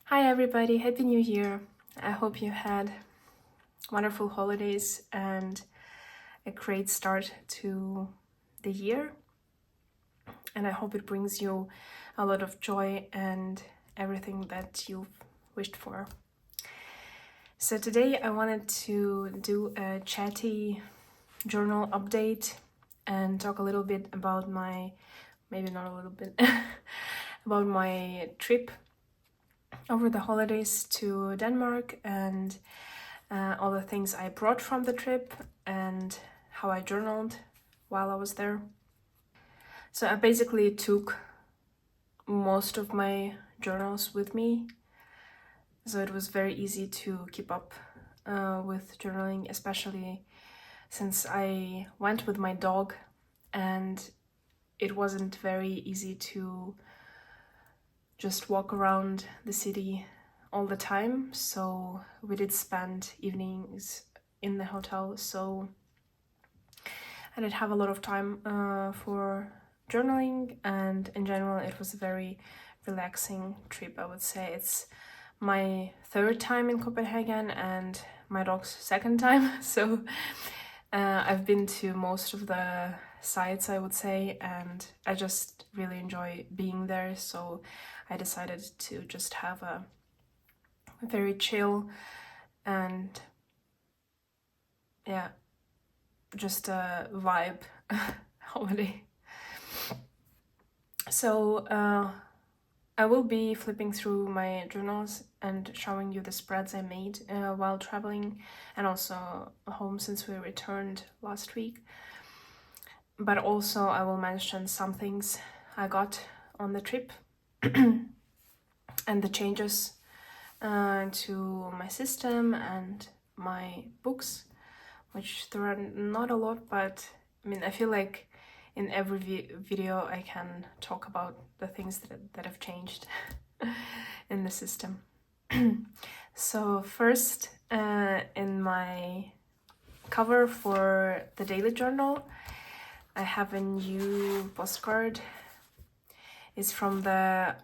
Hi everybody, Happy New Year. I hope you had wonderful holidays and a great start to the year. And I hope it brings you a lot of joy and everything that you've wished for. So today I wanted to do a chatty journal update and talk a little bit about maybe not a little bit, about my trip over the holidays to Denmark and all the things I brought from the trip and how I journaled while I was there. So I basically took most of my journals with me, so it was very easy to keep up with journaling, especially since I went with my dog and it wasn't very easy to just walk around the city all the time, so we did spend evenings in the hotel, so I did have a lot of time for journaling, and in general it was a very relaxing trip. I would say it's my third time in Copenhagen and my dog's second time, so I've been to most of the sites, I would say, and I just really enjoy being there, so I decided to just have a very chill and just a vibe holiday. So I will be flipping through my journals and showing you the spreads I made while traveling and also home since we returned last week. But also I will mention some things I got on the trip and the changes to my system and my books, which there are not a lot, but I mean, I feel like in every video I can talk about the things that have changed in the system. So first, in my cover for the daily journal, I have a new postcard. It's from the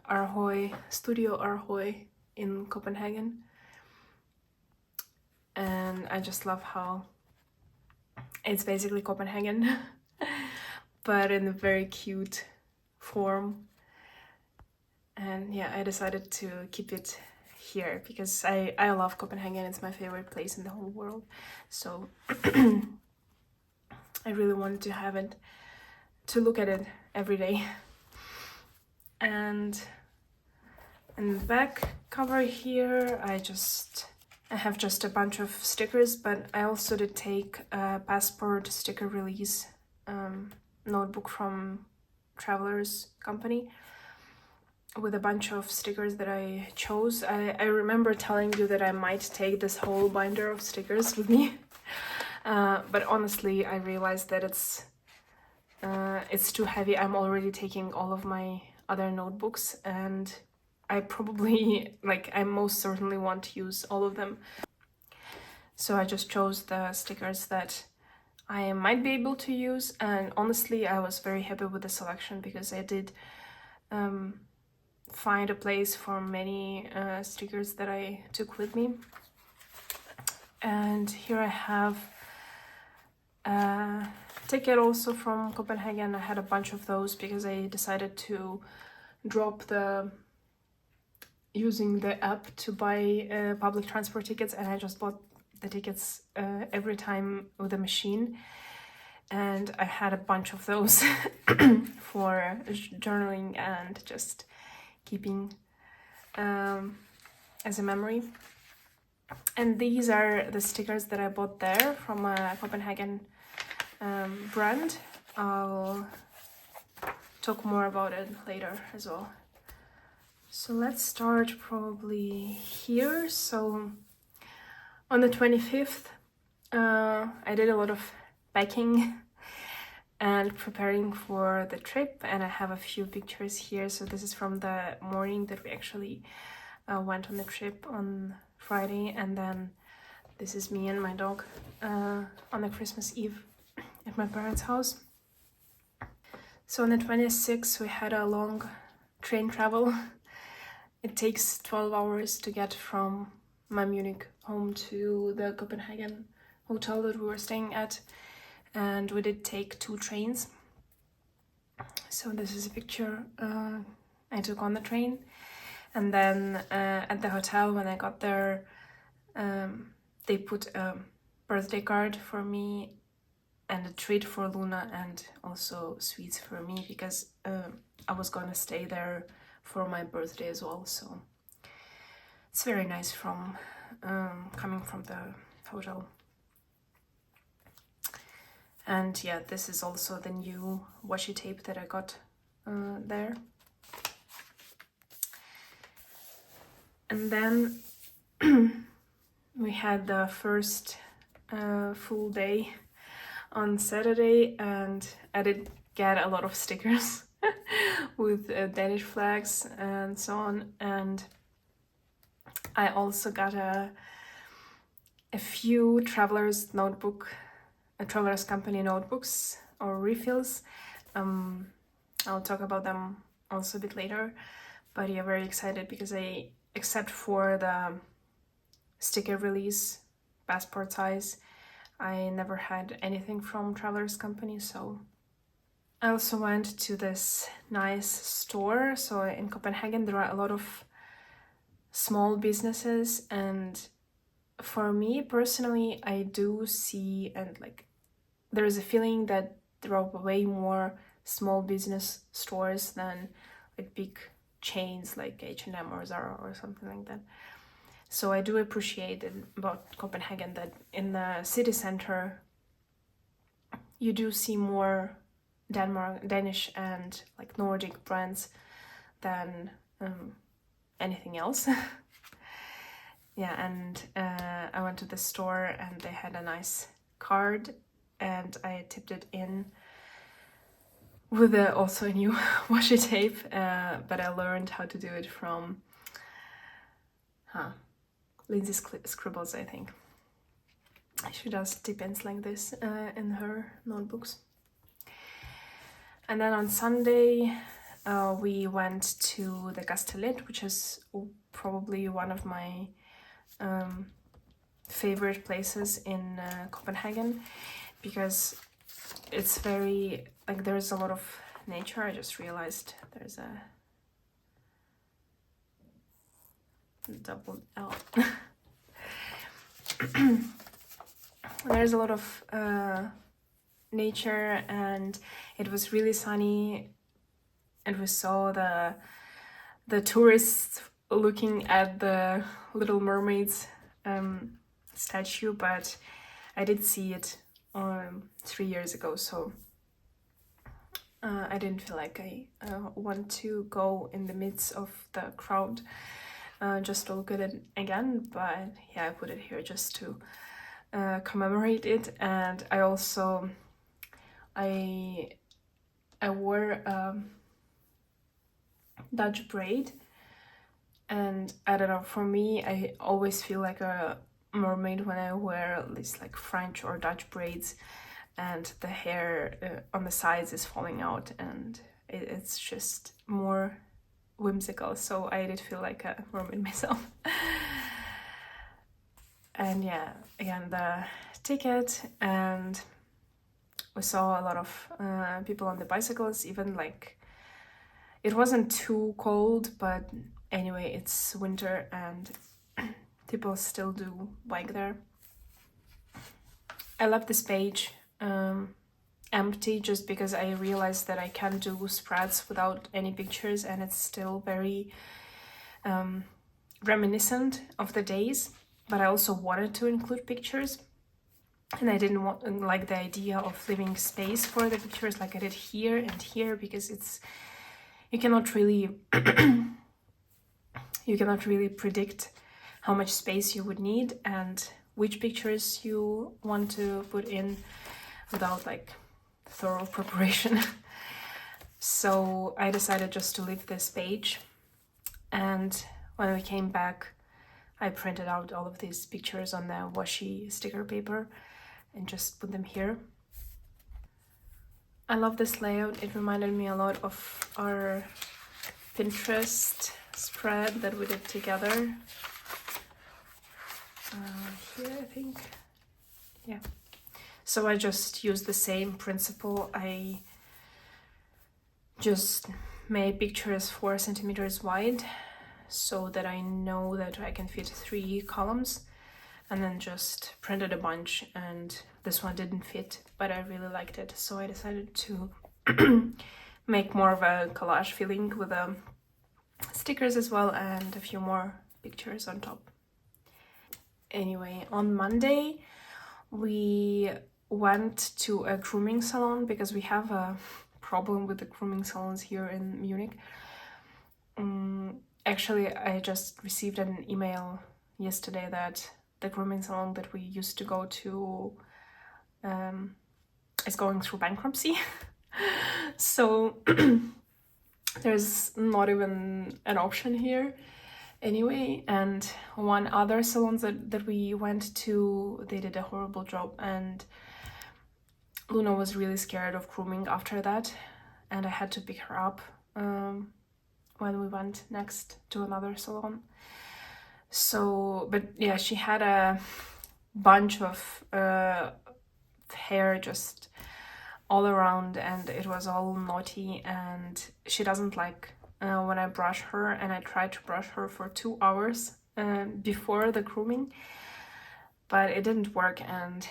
Studio Arhoy in Copenhagen. And I just love how it's basically Copenhagen, but in a very cute form. And yeah, I decided to keep it here because I love Copenhagen. It's my favorite place in the whole world. So I really wanted to have it, to look at it every day. And in the back cover here, I have just a bunch of stickers, but I also did take a passport sticker release notebook from Travelers Company with a bunch of stickers that I chose. I remember telling you that I might take this whole binder of stickers with me, but honestly I realized that it's too heavy. I'm already taking all of my other notebooks and I most certainly want to use all of them. So I just chose the stickers that I might be able to use, and honestly I was very happy with the selection because I did find a place for many stickers that I took with me. And here I have a ticket also from Copenhagen. I had a bunch of those because I decided to drop using the app to buy public transport tickets, and I just bought the tickets every time with the machine, and I had a bunch of those for journaling and just keeping as a memory. And these are the stickers that I bought there from a Copenhagen brand. I'll talk more about it later as well. So let's start probably here. So on the 25th, I did a lot of packing and preparing for the trip, and I have a few pictures here. So this is from the morning that we actually went on the trip on Friday, and then this is me and my dog on the Christmas Eve at my parents' house. So on the 26th we had a long train travel it takes 12 hours to get from my Munich home to the Copenhagen hotel that we were staying at, and we did take 2 trains. So this is a picture I took on the train, and then at the hotel when I got there, they put a birthday card for me and a treat for Luna, and also sweets for me, because I was gonna stay there for my birthday as well. So it's very nice from coming from the hotel. And yeah, this is also the new washi tape that I got there. And then we had the first full day on Saturday, and I did get a lot of stickers with Danish flags and so on. And I also got a few travelers company notebooks or refills. I'll talk about them also a bit later, but yeah, very excited because except for the sticker release passport size, I never had anything from Travelers Company. So I also went to this nice store. So in Copenhagen there are a lot of small businesses, and for me personally, I do see, and like there is a feeling that there are way more small business stores than like big chains like H&M or Zara or something like that. So I do appreciate it about Copenhagen that in the city center you do see more Danish and like Nordic brands than anything else. Yeah, and I went to the store and they had a nice card, and I tipped it in with also a new washi tape, but I learned how to do it from Lindsay's Scribbles, I think. She does tip-ins like this in her notebooks. And then on Sunday we went to the Castellet, which is probably one of my favorite places in Copenhagen, because it's very, like, there's a lot of nature. I just realized there's a double L. There's a lot of nature, and it was really sunny, and we saw the tourists looking at the Little Mermaid's statue, but I did see it 3 years ago, so I didn't feel like I want to go in the midst of the crowd just to look at it again. But yeah, I put it here just to commemorate it. And I also I wore a Dutch braid, and I don't know, for me I always feel like a mermaid when I wear these like French or Dutch braids, and the hair on the sides is falling out, and it's just more whimsical. So I did feel like a mermaid myself. And yeah, again, the ticket, and we saw a lot of people on the bicycles, even like it wasn't too cold, but anyway, it's winter and people still do bike there. I left this page empty just because I realized that I can't do spreads without any pictures, and it's still very reminiscent of the days, but I also wanted to include pictures, and I didn't want like the idea of leaving space for the pictures like I did here and here, because you cannot really predict how much space you would need and which pictures you want to put in without like thorough preparation. So I decided just to leave this page, and when we came back I printed out all of these pictures on the washi sticker paper and just put them here. I love this layout. It reminded me a lot of our Pinterest spread that we did together. Here, I think. Yeah. So I just used the same principle. I just made pictures 4 centimeters wide so that I know that I can fit 3 columns, and then just printed a bunch, and this one didn't fit, but I really liked it, so I decided to make more of a collage feeling with stickers as well and a few more pictures on top. Anyway, on Monday we went to a grooming salon because we have a problem with the grooming salons here in Munich. Actually, I just received an email yesterday that the grooming salon that we used to go to is going through bankruptcy. So there's not even an option here anyway. And one other salon that we went to, they did a horrible job, and Luna was really scared of grooming after that, and I had to pick her up when we went next to another salon. So, but yeah, she had a bunch of hair just all around, and it was all knotty, and she doesn't like when I brush her, and I tried to brush her for 2 hours before the grooming, but it didn't work, and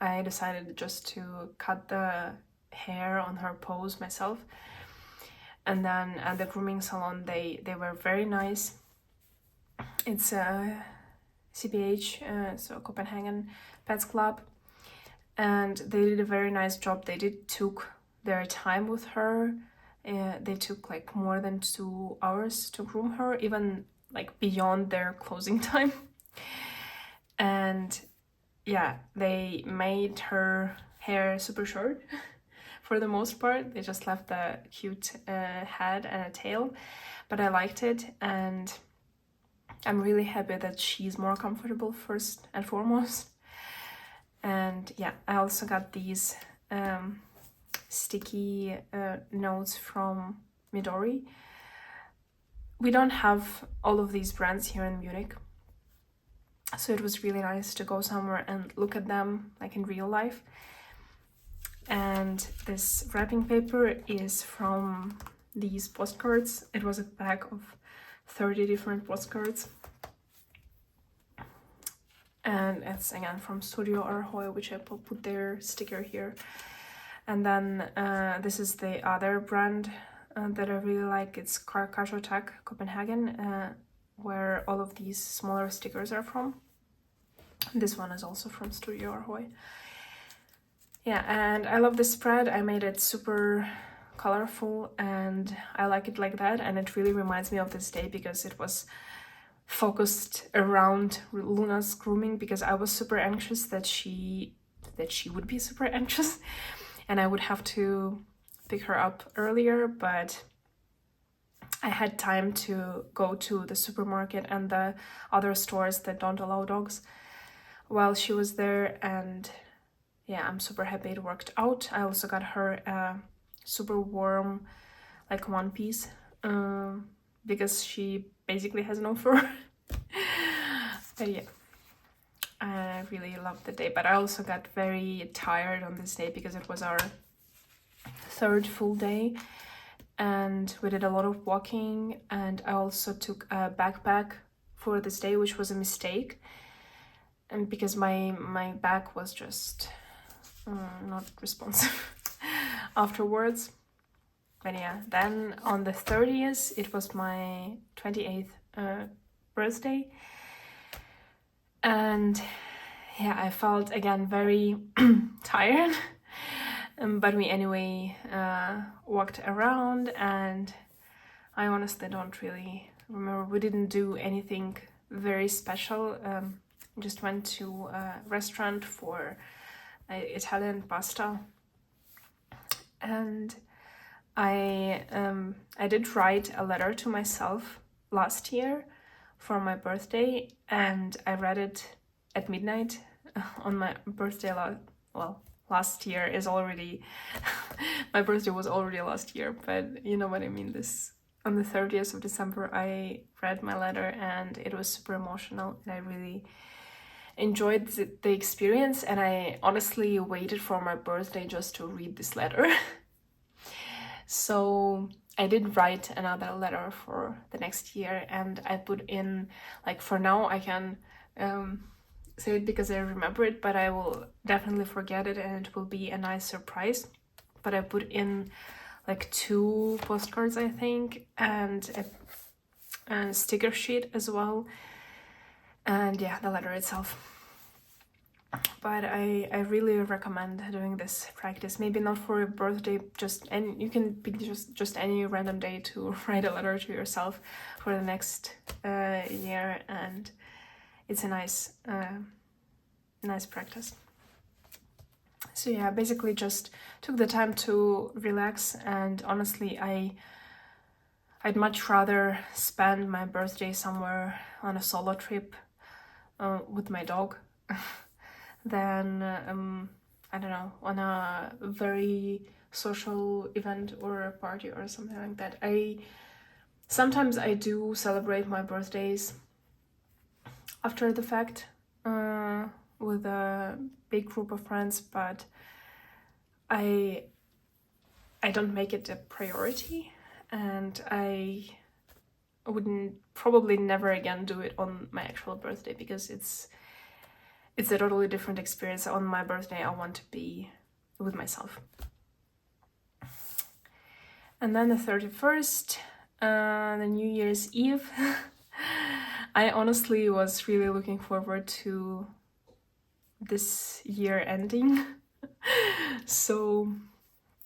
I decided just to cut the hair on her pose myself. And then at the grooming salon, they were very nice. It's a CPH, so Copenhagen Pets Club, and they did a very nice job. They took their time with her. They took like more than 2 hours to groom her, even like beyond their closing time. And yeah, they made her hair super short. For the most part, they just left the cute head and a tail, but I liked it, and I'm really happy that she's more comfortable first and foremost. And yeah, I also got these sticky notes from Midori. We don't have all of these brands here in Munich, so it was really nice to go somewhere and look at them like in real life. And this wrapping paper is from these postcards. It was a pack of 30 different postcards. And it's again from Studio Arhoy, which I put their sticker here. And then this is the other brand that I really like. It's Cartotek Copenhagen, where all of these smaller stickers are from. This one is also from Studio Arhoy. Yeah, and I love this spread. I made it super colorful, and I like it like that, and it really reminds me of this day because it was focused around Luna's grooming, because I was super anxious that she would be super anxious and I would have to pick her up earlier, but I had time to go to the supermarket and the other stores that don't allow dogs while she was there, and yeah, I'm super happy it worked out. I also got her a super warm, like, one piece, because she basically has no fur. But yeah, I really loved the day. But I also got very tired on this day because it was our 3rd full day, and we did a lot of walking, and I also took a backpack for this day, which was a mistake, and because my back was just not responsive afterwards. But yeah, then on the 30th, it was my 28th birthday, and yeah, I felt again very tired, but we anyway walked around, and I honestly don't really remember. We didn't do anything very special. Just went to a restaurant for Italian pasta, and I did write a letter to myself last year for my birthday, and I read it at midnight on my birthday. Last year is already my birthday was already last year, but you know what I mean, this on the 30th of December, I read my letter and it was super emotional, and I really enjoyed the experience, and I honestly waited for my birthday just to read this letter. So I did write another letter for the next year, and I put in, like, for now I can say it because I remember it, but I will definitely forget it and it will be a nice surprise. But I put in like 2 postcards, I think, and a sticker sheet as well, and yeah, the letter itself. But I really recommend doing this practice. Maybe not for a birthday, you can pick just any random day to write a letter to yourself for the next year, and it's a nice practice. So yeah, basically just took the time to relax, and honestly I'd much rather spend my birthday somewhere on a solo trip with my dog than I don't know, on a very social event or a party or something like that. Sometimes I do celebrate my birthdays after the fact with a big group of friends, but I don't make it a priority, and I wouldn't probably never again do it on my actual birthday, because it's a totally different experience. On my birthday I want to be with myself. And then the 31st, the New Year's Eve. I honestly was really looking forward to this year ending. So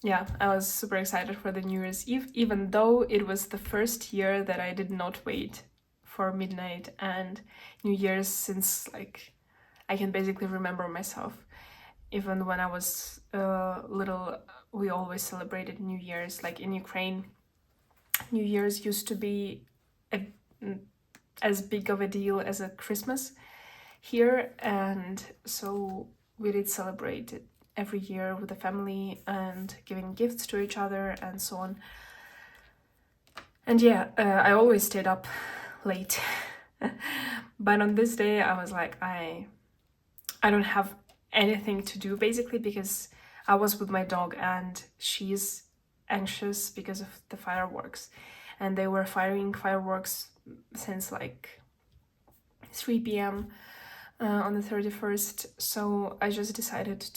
yeah, I was super excited for the New Year's Eve, even though it was the first year that I did not wait for midnight and New Year's since, like, I can basically remember myself. Even when I was little, we always celebrated New Year's. Like in Ukraine, New Year's used to be as big of a deal as a Christmas here, and so we did celebrate it every year with the family and giving gifts to each other and so on. And yeah, I always stayed up late. But on this day I was like, I don't have anything to do, basically, because I was with my dog and she's anxious because of the fireworks, and they were firing fireworks since like 3 p.m. On the 31st. So I just decided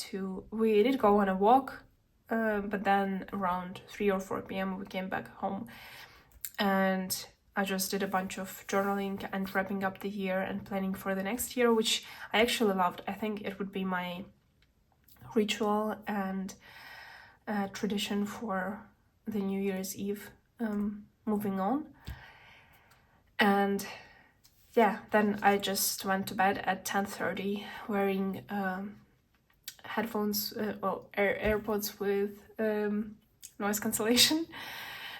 we did go on a walk, but then around 3 or 4 p.m. we came back home, and I just did a bunch of journaling and wrapping up the year and planning for the next year, which I actually loved. I think it would be my ritual and tradition for the New Year's Eve moving on. And yeah, then I just went to bed at 10:30 wearing headphones, AirPods with noise cancellation.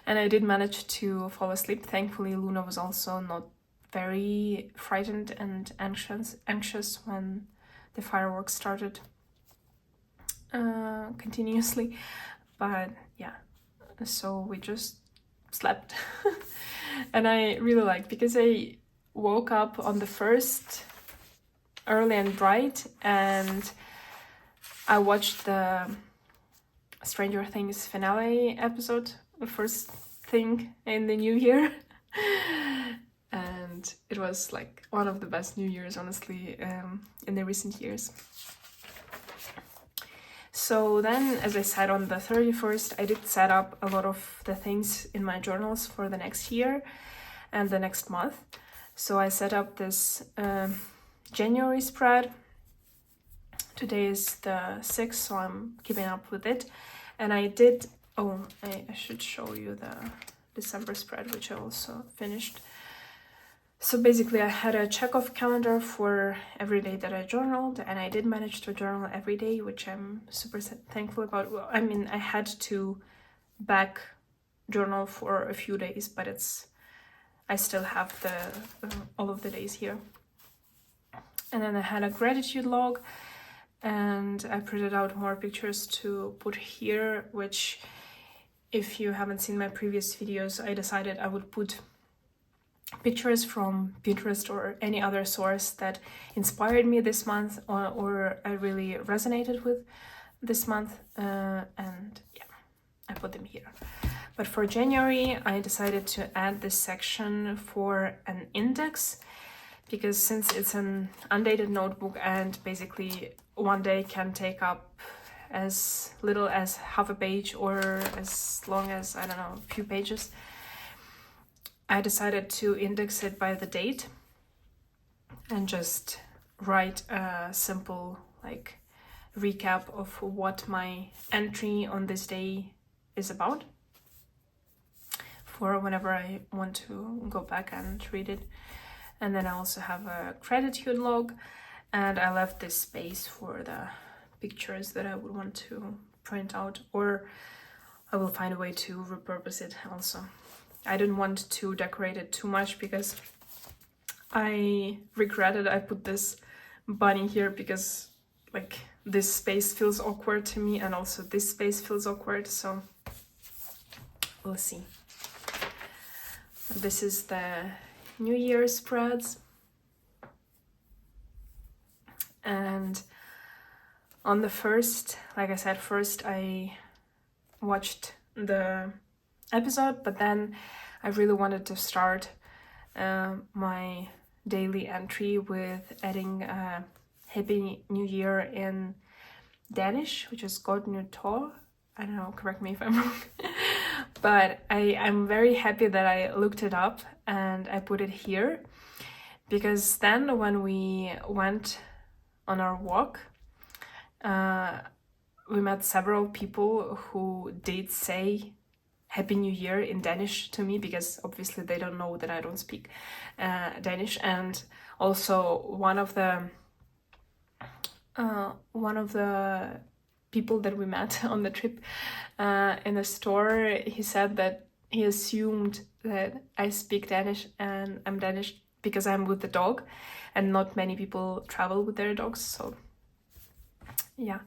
And I did manage to fall asleep. Thankfully, Luna was also not very frightened and anxious when the fireworks started continuously. But yeah, so we just slept. And I really liked, because I woke up on the 1st early and bright, and I watched the Stranger Things finale episode, the first thing in the new year. And it was like one of the best New Year's, honestly, in the recent years. So then, as I said, on the 31st, I did set up a lot of the things in my journals for the next year and the next month. So I set up this January spread. Today is the 6th, so I'm keeping up with it. And I did, I should show you the December spread, which I also finished. So basically I had a check-off calendar for every day that I journaled, and I did manage to journal every day, which I'm super thankful about. Well, I mean, I had to back journal for a few days, but I still have all of the days here. And then I had a gratitude log, and I printed out more pictures to put here, which if you haven't seen my previous videos, I decided I would put pictures from Pinterest or any other source that inspired me this month, or I really resonated with this month, and yeah, I put them here. But for January, I decided to add this section for an index, because since it's an undated notebook and basically one day can take up as little as half a page or as long as, I don't know, a few pages, I decided to index it by the date and just write a simple like recap of what my entry on this day is about, for whenever I want to go back and read it. And then I also have a gratitude log, and I left this space for the pictures that I would want to print out, or I will find a way to repurpose it also. I didn't want to decorate it too much because I regretted I put this bunny here, because like this space feels awkward to me and also this space feels awkward, so we'll see. This is the New Year spreads, and on the first, like I said, first I watched the episode, but then I really wanted to start my daily entry with adding a Happy New Year in Danish, which is Godt Nytår. I don't know, correct me if I'm wrong. But I'm very happy that I looked it up and I put it here, because then when we went on our walk, we met several people who did say Happy New Year in Danish to me, because obviously they don't know that I don't speak Danish. And also one of the people that we met on the trip in the store, he said that he assumed that I speak Danish and I'm Danish because I'm with the dog, and not many people travel with their dogs, so yeah.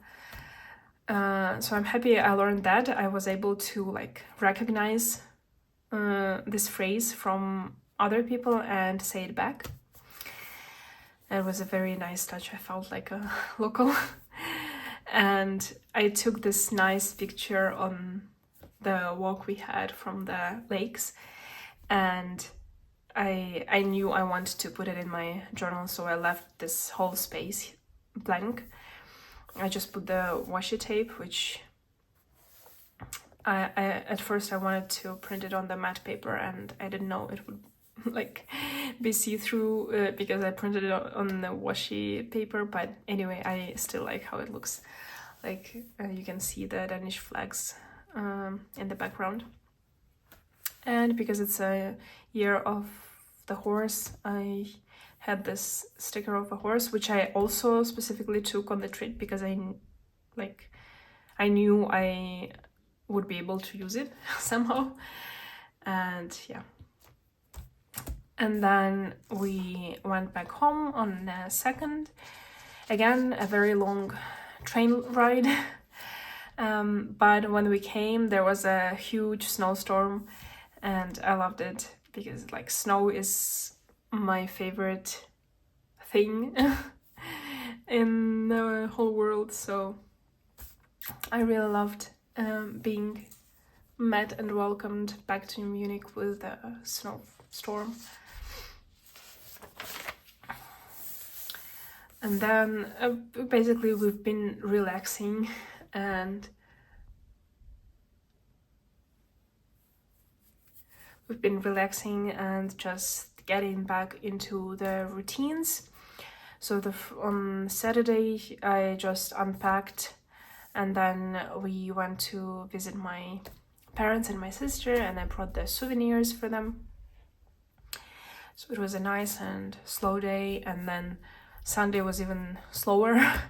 So I'm happy I learned that. I was able to like recognize this phrase from other people and say it back. It was a very nice touch. I felt like a local. And I took this nice picture on the walk we had from the lakes, and I knew I wanted to put it in my journal, so I left this whole space blank. I just put the washi tape, which I at first I wanted to print it on the matte paper, and I didn't know it would like be see-through because I printed it on the washi paper. But anyway, I still like how it looks. Like you can see the Danish flags in the background. And because it's a year of the horse, I had this sticker of a horse, which I also specifically took on the trip because I knew I would be able to use it somehow. And yeah. And then we went back home on the 2nd. Again, a very long train ride. But when we came, there was a huge snowstorm, and I loved it because like snow is my favorite thing in the whole world. So I really loved being met and welcomed back to Munich with the snowstorm. And then basically we've been relaxing and just getting back into the routines. So on Saturday I just unpacked, and then we went to visit my parents and my sister, and I brought the souvenirs for them. So it was a nice and slow day. And then Sunday was even slower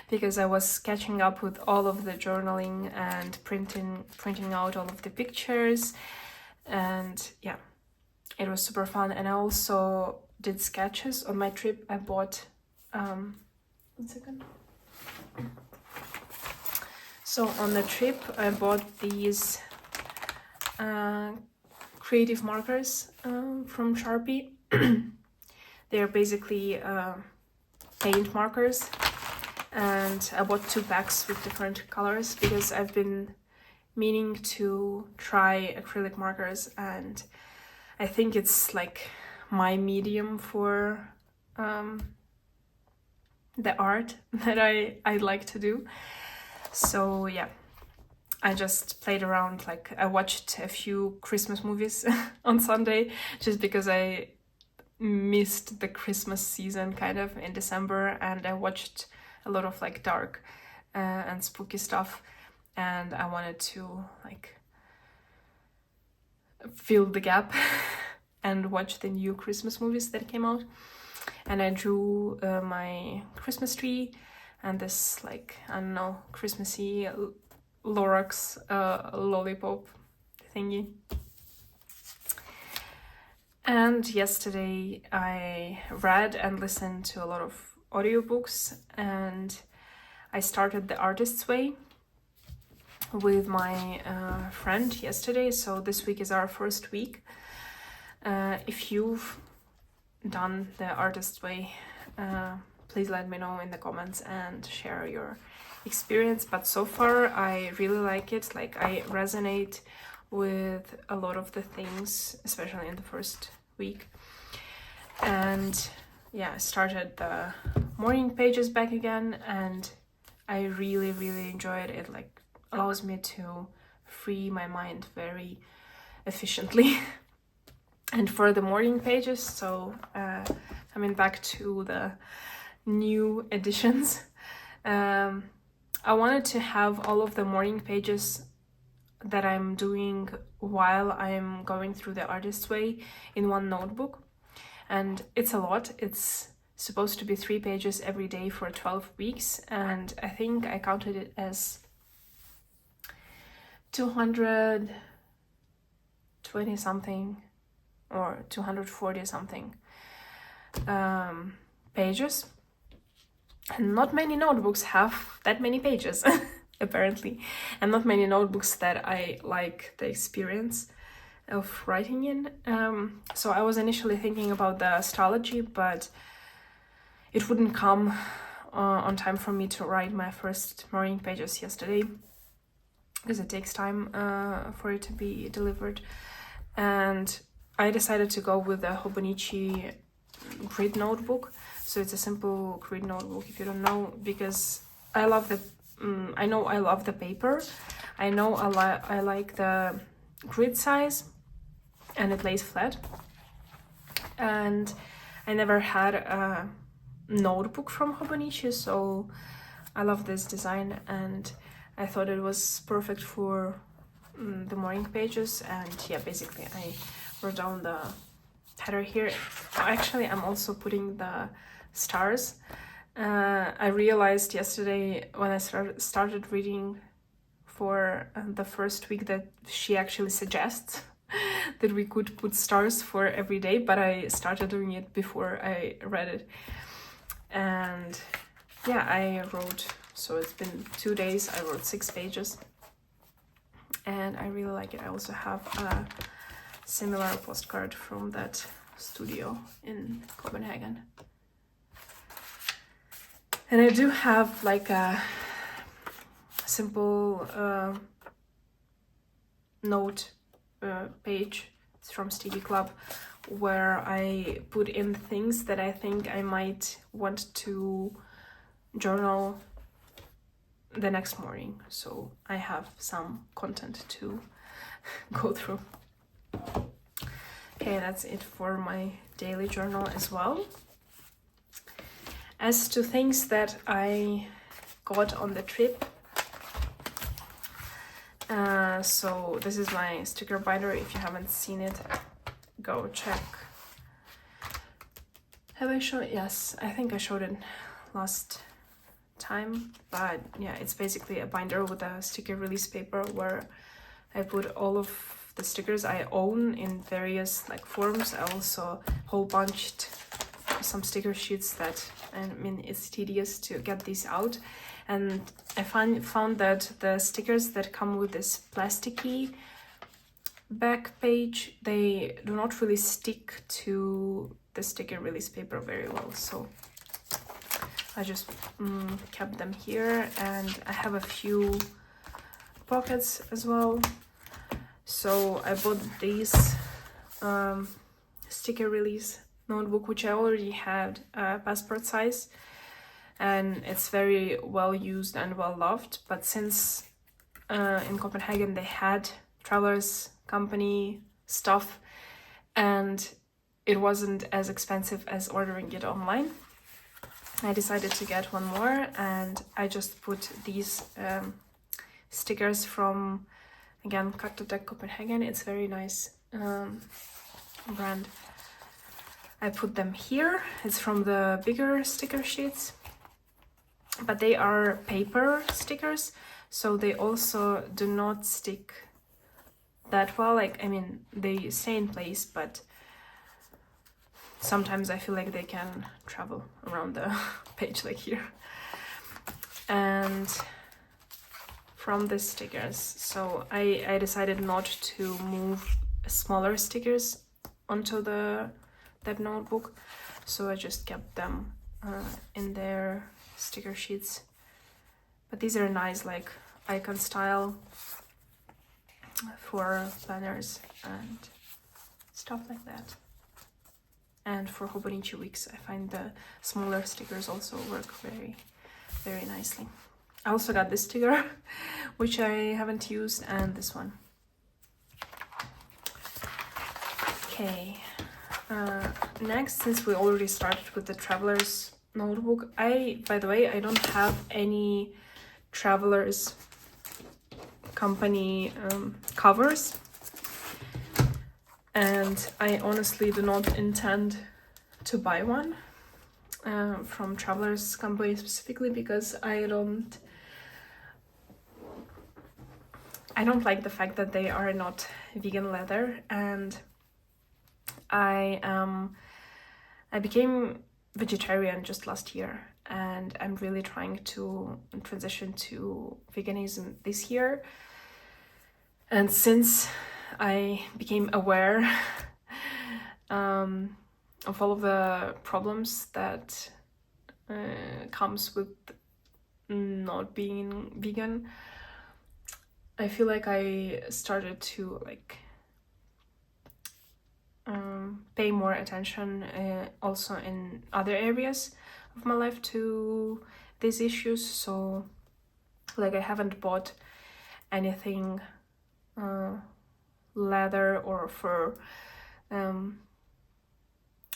because I was catching up with all of the journaling and printing out all of the pictures. And yeah, it was super fun. And I also did sketches on my trip. I bought 1 second. So on the trip I bought these creative markers from Sharpie. They're basically paint markers, and I bought 2 packs with different colors because I've been meaning to try acrylic markers, and I think it's like my medium for the art that I like to do. So yeah, I just played around. Like, I watched a few Christmas movies on Sunday just because I missed the Christmas season kind of in December, and I watched a lot of like dark and spooky stuff, and I wanted to like fill the gap and watch the new Christmas movies that came out. And I drew my Christmas tree and this, like, I don't know, Christmassy Lorax lollipop thingy. And yesterday I read and listened to a lot of audiobooks, and I started The Artist's Way with my friend yesterday. So this week is our first week. If you've done The Artist's Way, please let me know in the comments and share your experience. But so far I really like it. Like, I resonate with a lot of the things, especially in the first week. And yeah, I started the morning pages back again, and I really enjoy it. It like allows me to free my mind very efficiently. And for the morning pages, so coming back to the new editions, I wanted to have all of the morning pages that I'm doing while I'm going through The Artist's Way in one notebook. And it's a lot. It's supposed to be 3 pages every day for 12 weeks, and I think I counted it as 220 something or 240 something pages. And not many notebooks have that many pages apparently, and not many notebooks that I like the experience of writing in. So I was initially thinking about the stalogy, but it wouldn't come on time for me to write my first morning pages yesterday, because it takes time for it to be delivered. And I decided to go with the Hobonichi grid notebook. So it's a simple grid notebook, if you don't know, because I love the I know I love the paper. I know I like the grid size, and it lays flat. And I never had a notebook from Hobonichi, so I love this design, and I thought it was perfect for the morning pages. And yeah, basically I wrote down the header here. Actually, I'm also putting the stars. I realized yesterday when I started reading for the first week that she actually suggests that we could put stars for every day, but I started doing it before I read it. And yeah, I wrote, so it's been 2 days, I wrote 6 pages, and I really like it. I also have a similar postcard from that studio in Copenhagen. And I do have like a simple note page. It's from Sticky Club, where I put in things that I think I might want to journal the next morning, so I have some content to go through. Okay, that's it for my daily journal as well. As to things that I got on the trip, so this is my sticker binder. If you haven't seen it, go check. Have I showed it? Yes, I think I showed it last time, but yeah, it's basically a binder with a sticker release paper where I put all of the stickers I own in various like forms. I also whole bunched some sticker sheets that, I mean, it's tedious to get these out, and I found that the stickers that come with this plasticky back page, they do not really stick to the sticker release paper very well, so I just kept them here. And I have a few pockets as well, so I bought these sticker release notebook, which I already had passport size, and it's very well used and well loved. But since in Copenhagen they had travelers company stuff and it wasn't as expensive as ordering it online, I decided to get one more, and I just put these stickers from, again, Copenhagen. It's very nice brand. I put them here. It's from the bigger sticker sheets, but they are paper stickers, so they also do not stick that well. Like, I mean, they stay in place, but sometimes I feel like they can travel around the page, like here. And from the stickers, so I decided not to move smaller stickers onto that notebook, so I just kept them in their sticker sheets. But these are nice, like icon style for planners and stuff like that. And for hobonichi weeks, I find the smaller stickers also work very, very nicely. I also got this sticker, which I haven't used, and this one. Okay, next, since we already started with the traveler's notebook, by the way, I don't have any traveler's company covers, and I honestly do not intend to buy one from traveler's company specifically, because I don't like the fact that they are not vegan leather, and I became vegetarian just last year, and I'm really trying to transition to veganism this year. And since I became aware of all of the problems that comes with not being vegan, I feel like I started to pay more attention also in other areas of my life to these issues. So like I haven't bought anything leather or fur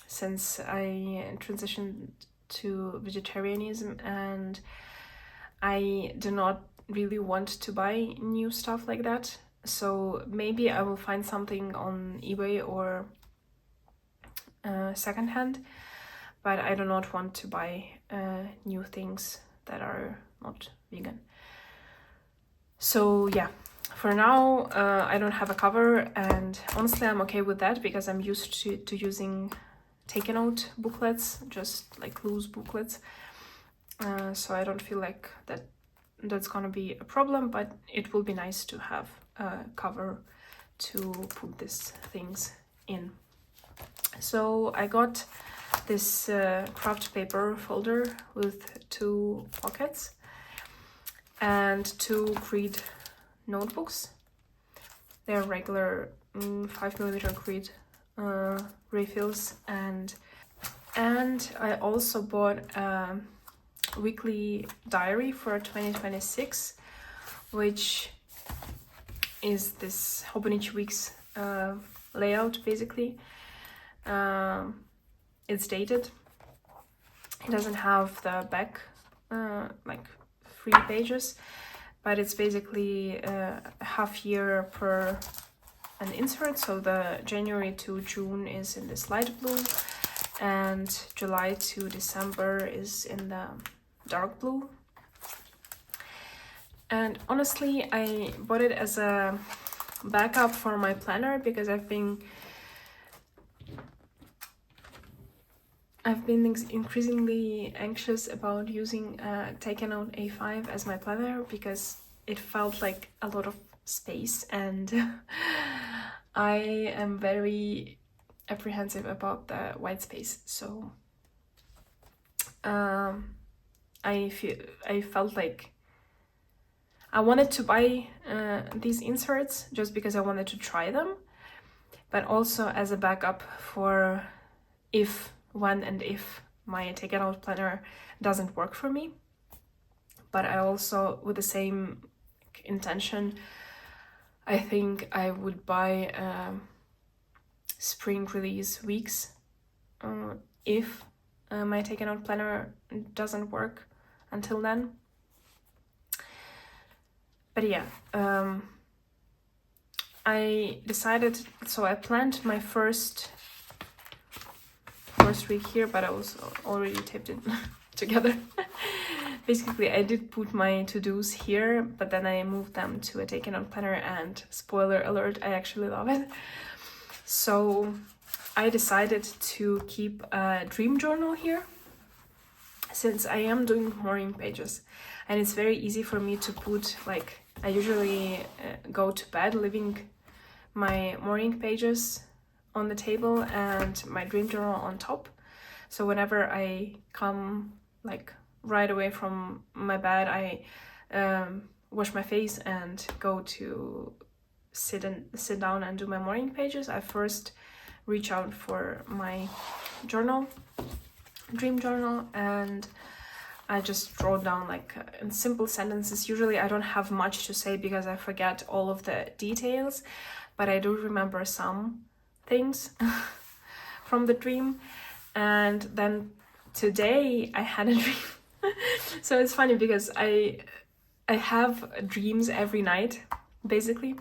since I transitioned to vegetarianism, and I do not really want to buy new stuff like that. So maybe I will find something on eBay or secondhand, but I do not want to buy new things that are not vegan. So yeah, for now I don't have a cover, and honestly I'm okay with that, because I'm used to using take a note booklets, just like loose booklets, so I don't feel like that's gonna be a problem, but it will be nice to have a cover to put these things in. So I got this craft paper folder with 2 pockets and 2 grid notebooks. They're regular 5mm grid refills, and I also bought a weekly diary for 2026, which is this hobonichi weeks layout basically. It's dated. It doesn't have the back like 3 pages, but it's basically a half year per an insert. So the January to June is in this light blue, and July to December is in the dark blue. And honestly, I bought it as a backup for my planner, because I've been increasingly anxious about using Takeout A5 as my planner, because it felt like a lot of space, and I am very apprehensive about the white space, so I felt like I wanted to buy these inserts just because I wanted to try them, but also as a backup for when and if my take it out planner doesn't work for me. But I also, with the same intention, I think I would buy spring release weeks if my take it out planner doesn't work until then. But yeah, I decided, so I planned my first week here, but I was already taped it together. Basically, I did put my to-dos here, but then I moved them to a take it out planner, and spoiler alert, I actually love it. So I decided to keep a dream journal here, since I am doing morning pages, and it's very easy for me to put, like, I usually go to bed leaving my morning pages on the table and my dream journal on top. So whenever I come like right away from my bed, I wash my face and go to sit down and do my morning pages. I first reach out for my journal, dream journal, and I just draw down like in simple sentences. Usually I don't have much to say because I forget all of the details, but I do remember some things from the dream. And then today I had a dream. So it's funny because I have dreams every night basically,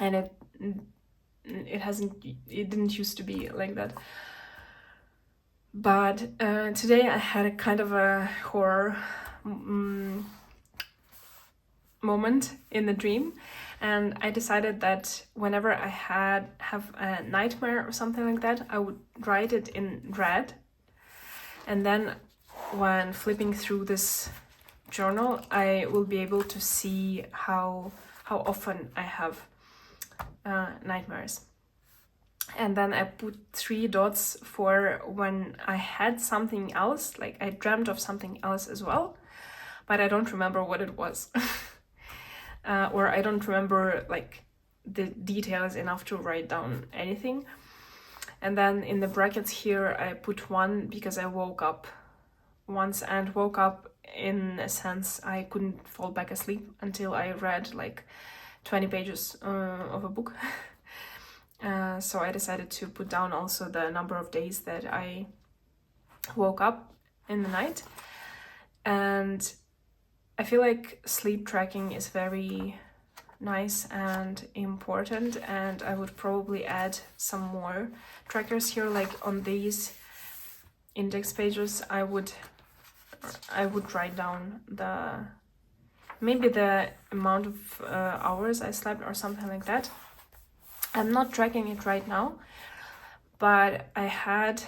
and it didn't used to be like that. But today I had a kind of a horror moment in the dream, and I decided that whenever I have a nightmare or something like that, I would write it in red, and then when flipping through this journal, I will be able to see how often I have nightmares. And then I put 3 dots for when I had something else, like I dreamt of something else as well, but I don't remember what it was. Or I don't remember like the details enough to write down anything. And then in the brackets here I put 1 because I woke up once, and woke up in a sense I couldn't fall back asleep until I read like 20 pages of a book. So I decided to put down also the number of days that I woke up in the night. And I feel like sleep tracking is very nice and important, and I would probably add some more trackers here, like on these index pages I would write down maybe the amount of hours I slept or something like that. I'm not tracking it right now, but I had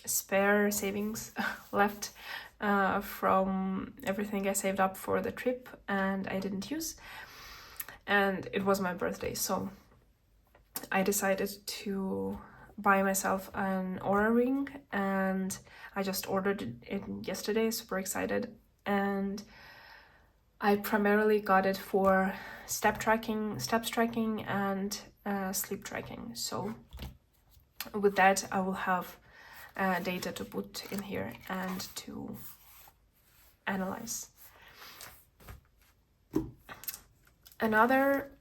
spare savings left from everything I saved up for the trip and I didn't use, and it was my birthday, so I decided to buy myself an Aura ring, and I just ordered it yesterday, super excited. And I primarily got it for steps tracking and sleep tracking. So with that I will have data to put in here and to analyze. Another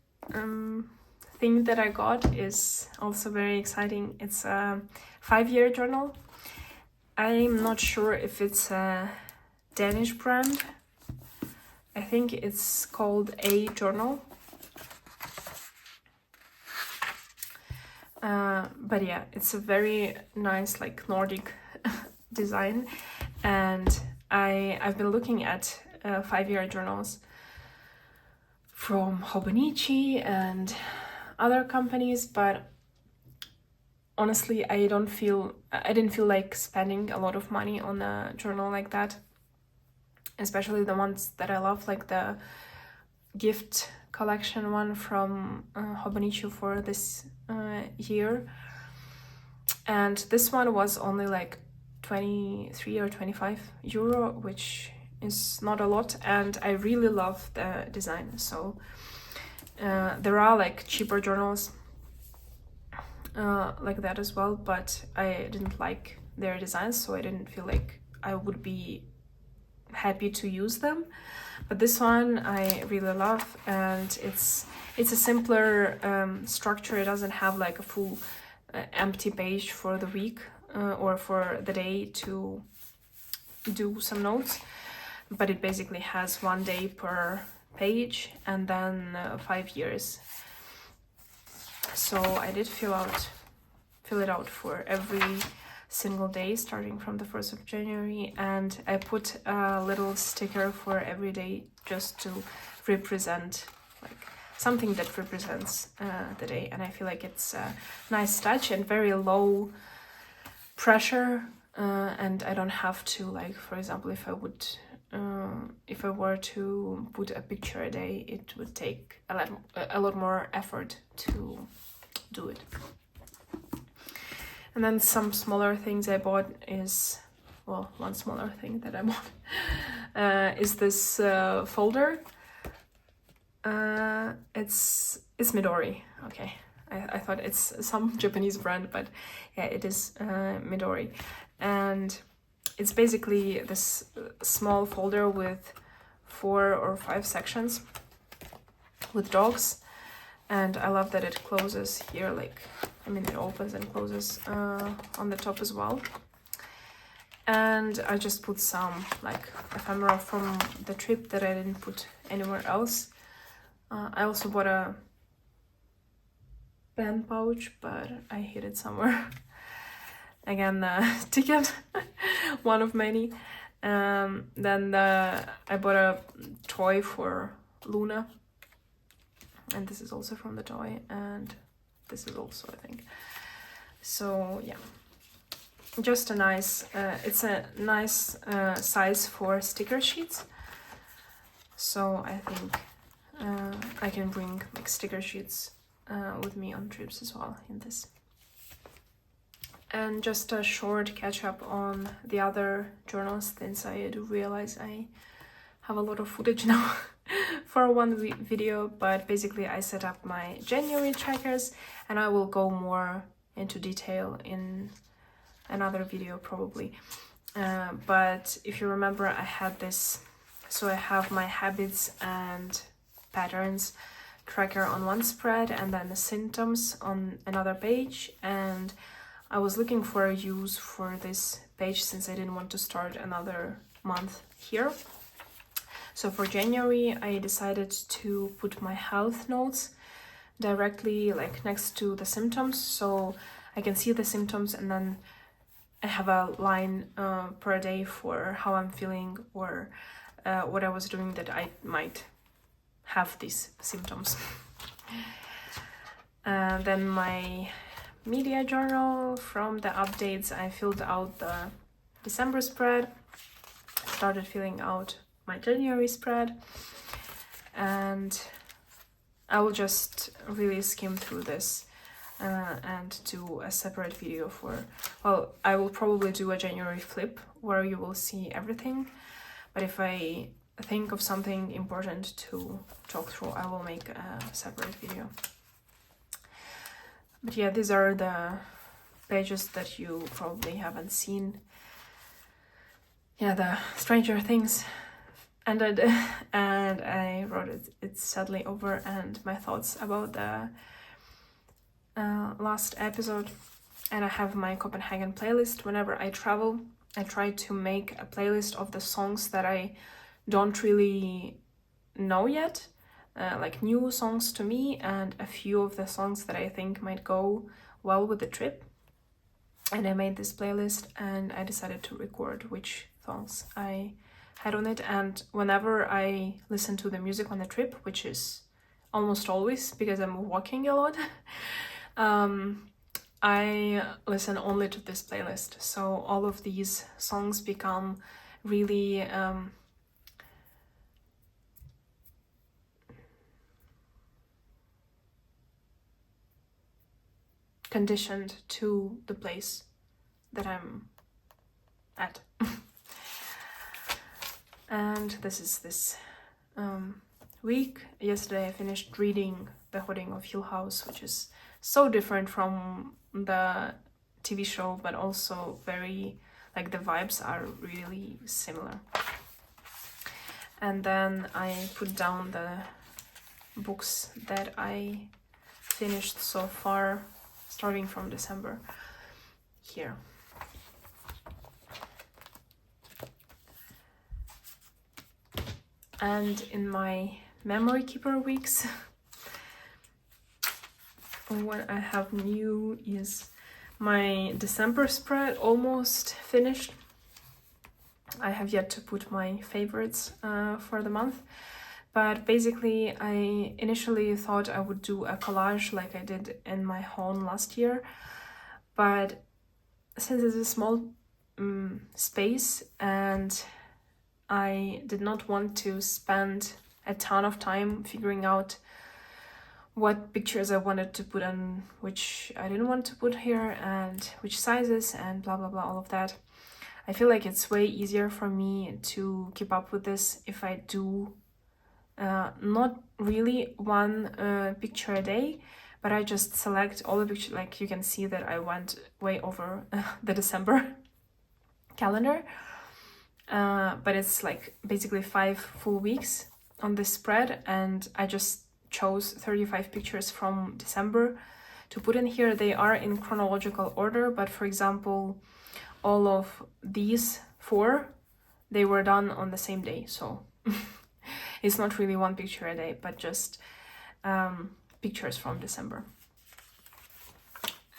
thing that I got is also very exciting. It's a 5-year journal. I'm not sure if it's a Danish brand. I think it's called A Journal. But yeah, it's a very nice like Nordic design, and I've been looking at 5-year journals from Hobonichi and other companies, but honestly I didn't feel like spending a lot of money on a journal like that, especially the ones that I love, like the gift collection one from Hobonichi for this year, and this one was only like 23 or 25 euro, which is not a lot, and I really love the design. So there are like cheaper journals like that as well, but I didn't like their designs, so I didn't feel like I would be happy to use them. But this one I really love, and it's a simpler structure. It doesn't have like a full empty page for the week or for the day to do some notes, but it basically has 1 day per page and then 5 years. So I did fill it out for every single day starting from the 1st of January, and I put a little sticker for every day just to represent, like, something that represents the day. And I feel like it's a nice touch and very low pressure, and I don't have to, like, for example, if I were to put a picture a day, it would take a lot more effort to do it. And then some smaller things I bought is, well, one smaller thing that I bought is this folder. It's Midori. Okay, I thought it's some Japanese brand, but yeah, it is Midori. And it's basically this small folder with 4 or 5 sections with dogs. And I love that it closes here, like, I mean, it opens and closes on the top as well. And I just put some, like, ephemera from the trip that I didn't put anywhere else. I also bought a pen pouch, but I hid it somewhere. Again, ticket, one of many. Then I bought a toy for Luna. And this is also from the toy, and this is also, I think. So yeah, just a nice, it's a nice size for sticker sheets. So I think I can bring like sticker sheets with me on trips as well in this. And just a short catch up on the other journals, since I do realize I have a lot of footage now for one video, but basically I set up my January trackers, and I will go more into detail in another video probably. But if you remember, I had this, so I have my habits and patterns tracker on one spread and then the symptoms on another page, and I was looking for a use for this page since I didn't want to start another month here. So for January, I decided to put my health notes directly, like, next to the symptoms, so I can see the symptoms, and then I have a line per day for how I'm feeling or what I was doing that I might have these symptoms. Then my media journal, from the updates, I filled out the December spread, started filling out my January spread, and I will just really skim through this and do a separate video for, well, I will probably do a January flip where you will see everything, but if I think of something important to talk through, I will make a separate video. But yeah, these are the pages that you probably haven't seen. Yeah, the Stranger Things ended, and I wrote it's sadly over, and my thoughts about the last episode. And I have my Copenhagen playlist. Whenever I travel, I try to make a playlist of the songs that I don't really know yet, like new songs to me, and a few of the songs that I think might go well with the trip. And I made this playlist, and I decided to record which songs I had on it. And whenever I listen to the music on the trip, which is almost always because I'm walking a lot, I listen only to this playlist. So all of these songs become really conditioned to the place that I'm at. And this is this week. Yesterday I finished reading The Haunting of Hill House, which is so different from the TV show, but also very, like, the vibes are really similar. And then I put down the books that I finished so far, starting from December, here. And in my memory keeper weeks, what I have new is my December spread almost finished. I have yet to put my favorites for the month, but basically I initially thought I would do a collage like I did in my haul last year, but since it's a small space and I did not want to spend a ton of time figuring out what pictures I wanted to put on, which I didn't want to put here, and which sizes, and blah blah blah, all of that. I feel like it's way easier for me to keep up with this if I do not really one picture a day, but I just select all the pictures. Like, you can see that I went way over the December calendar. But it's like basically 5 full weeks on this spread, and I just chose 35 pictures from December to put in here. They are in chronological order, but for example, all of these 4, they were done on the same day, so it's not really one picture a day, but just pictures from December.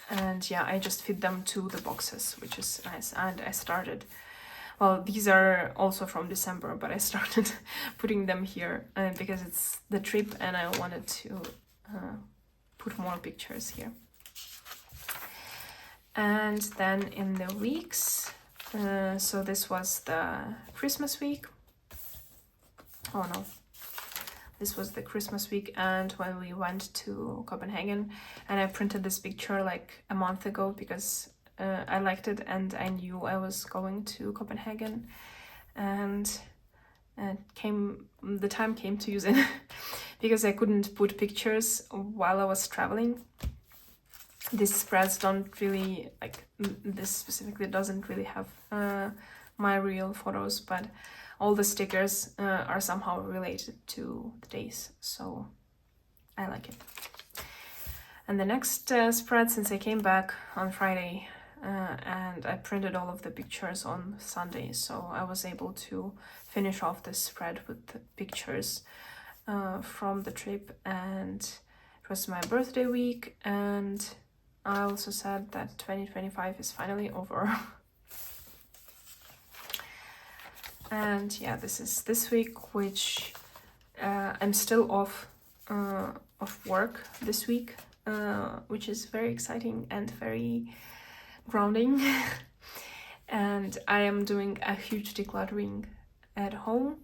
And yeah, I just fit them to the boxes, which is nice. And I started, well, these are also from December, but I started putting them here because it's the trip and I wanted to put more pictures here. And then in the weeks, so this was the Christmas week. Oh no, this was the Christmas week, and when we went to Copenhagen, and I printed this picture like a month ago because I liked it and I knew I was going to Copenhagen, and the time came to use it because I couldn't put pictures while I was traveling. These spreads don't really, like, this specifically doesn't really have my real photos, but all the stickers are somehow related to the days, so I like it. And the next spread, since I came back on Friday, and I printed all of the pictures on Sunday, so I was able to finish off this spread with the pictures from the trip. And it was my birthday week, and I also said that 2025 is finally over. And yeah, this is this week, which I'm still off work this week, which is very exciting and very grounding. And I am doing a huge decluttering at home.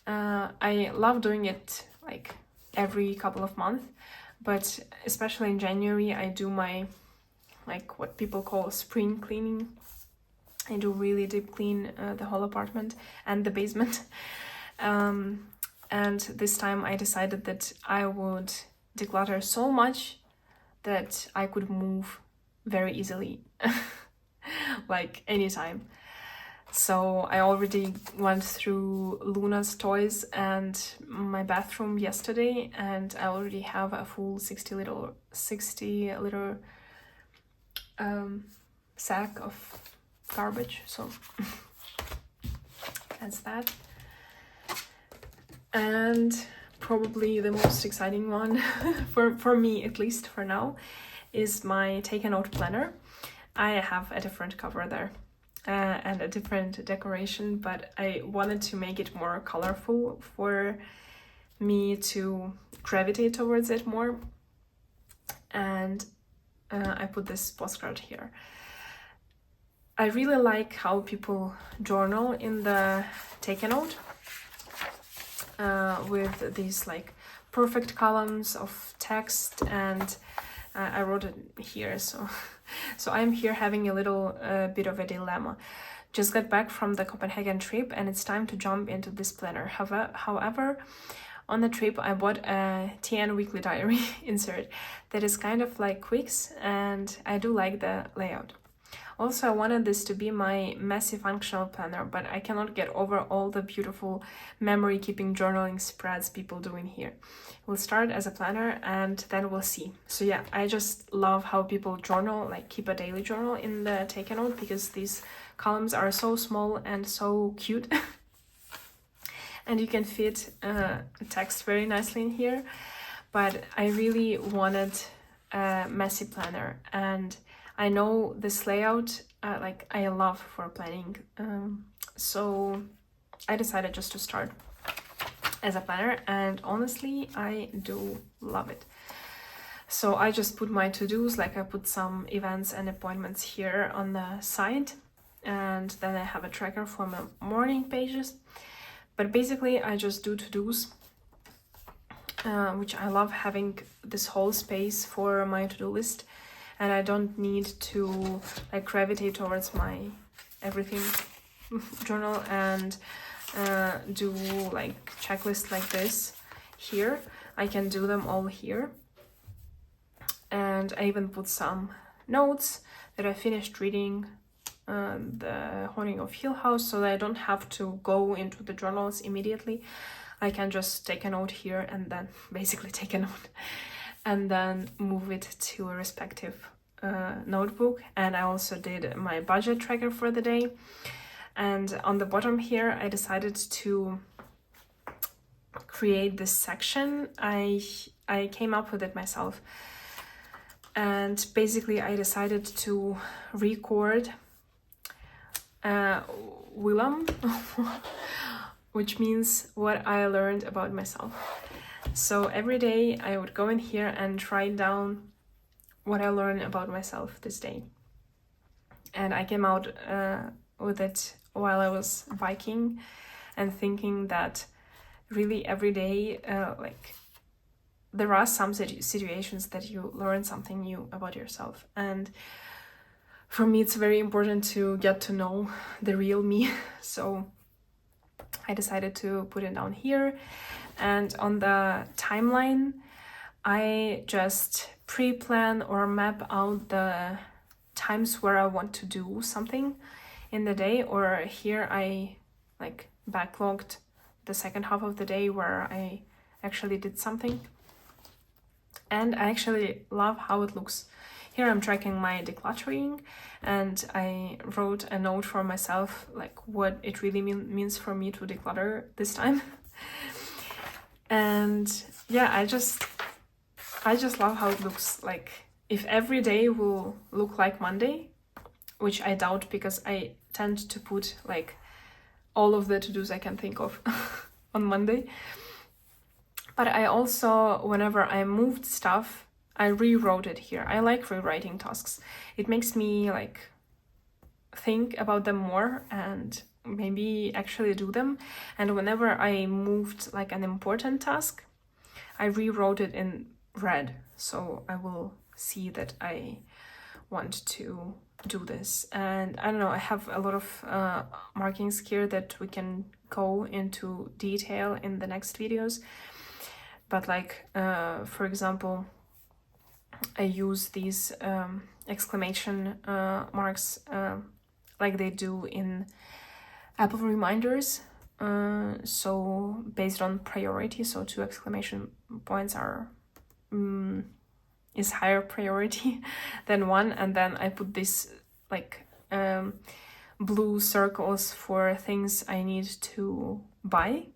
I love doing it like every couple of months, but especially in January I do my, like, what people call spring cleaning. I do really deep clean the whole apartment and the basement. And this time I decided that I would declutter so much that I could move very easily, like anytime. So I already went through Luna's toys and my bathroom yesterday, and I already have a full 60 liter sack of garbage, so that's that. And probably the most exciting one for me, at least for now, is my take a note planner. I have a different cover there and a different decoration, but I wanted to make it more colorful for me to gravitate towards it more, and I put this postcard here. I really like how people journal in the take a note with these like perfect columns of text, and I wrote it here, so I'm here having a little bit of a dilemma. Just got back from the Copenhagen trip and it's time to jump into this planner. However, on the trip I bought a TN weekly diary insert that is kind of like Quicks, and I do like the layout. Also, I wanted this to be my messy functional planner, but I cannot get over all the beautiful memory keeping journaling spreads people do in here. We'll start as a planner and then we'll see. So yeah, I just love how people journal, like keep a daily journal in the Take a Note, because these columns are so small and so cute. And you can fit text very nicely in here. But I really wanted a messy planner, and I know this layout, like I love for planning. So I decided just to start as a planner, and honestly, I do love it. So I just put my to-dos, like I put some events and appointments here on the side, and then I have a tracker for my morning pages. But basically I just do to-dos, which I love having this whole space for my to-do list, and I don't need to like gravitate towards my everything journal and do like checklists like this here. I can do them all here. And I even put some notes that I finished reading the Haunting of Hill House, so that I don't have to go into the journals immediately. I can just take a note here and then basically take a note and then move it to a respective notebook. And I also did my budget tracker for the day. And on the bottom here, I decided to create this section. I came up with it myself. And basically I decided to record Willem, which means what I learned about myself. So every day I would go in here and write down what I learned about myself this day. And I came out with it while I was biking and thinking that really every day, like there are some situations that you learn something new about yourself. And for me, it's very important to get to know the real me. So I decided to put it down here. And on the timeline, I just pre-plan or map out the times where I want to do something in the day. Or here I like backlogged the second half of the day where I actually did something. And I actually love how it looks. Here I'm tracking my decluttering, and I wrote a note for myself, like what it really means for me to declutter this time. And yeah, I just love how it looks. Like if every day will look like Monday, which I doubt, because I tend to put like all of the to-dos I can think of on Monday. But I also, whenever I moved stuff, I rewrote it here. I like rewriting tasks. It makes me like think about them more and maybe actually do them. And whenever I moved like an important task, I rewrote it in red. So I will see that I want to do this. And I don't know, I have a lot of markings here that we can go into detail in the next videos. But like, for example, I use these exclamation marks like they do in Apple reminders. So based on priority, so 2 exclamation points are is higher priority than 1, and then I put this like blue circles for things I need to buy,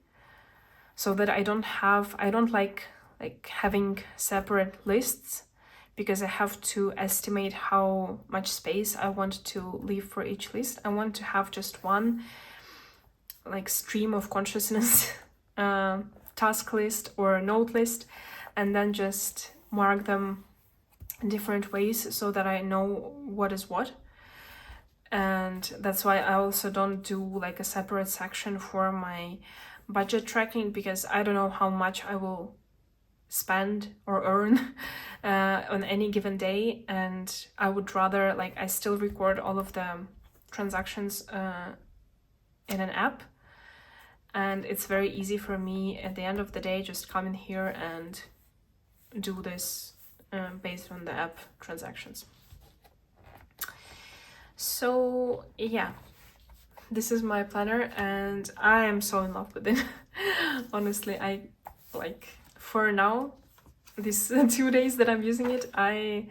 so that I don't like having separate lists, because I have to estimate how much space I want to leave for each list. I want to have just one like stream of consciousness task list or note list, and then just mark them in different ways so that I know what is what. And that's why I also don't do like a separate section for my budget tracking, because I don't know how much I will spend or earn on any given day, and I would rather, like, I still record all of the transactions in an app, and it's very easy for me at the end of the day just come in here and do this based on the app transactions. So yeah, this is my planner and I am so in love with it. Honestly, I like, for now, these 2 days that I'm using it, I'm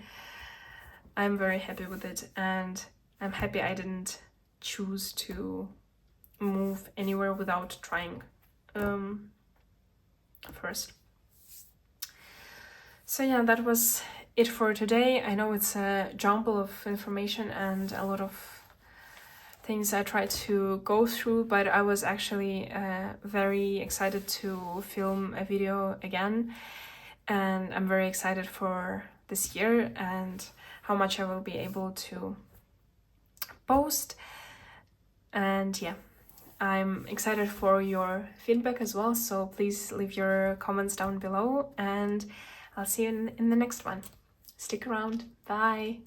very happy with it, and I'm happy I didn't choose to move anywhere without trying first. So yeah, that was it for today. I know it's a jumble of information and a lot of things I tried to go through, but I was actually very excited to film a video again, and I'm very excited for this year and how much I will be able to post. And yeah, I'm excited for your feedback as well, so please leave your comments down below, and I'll see you in the next one. Stick around. Bye!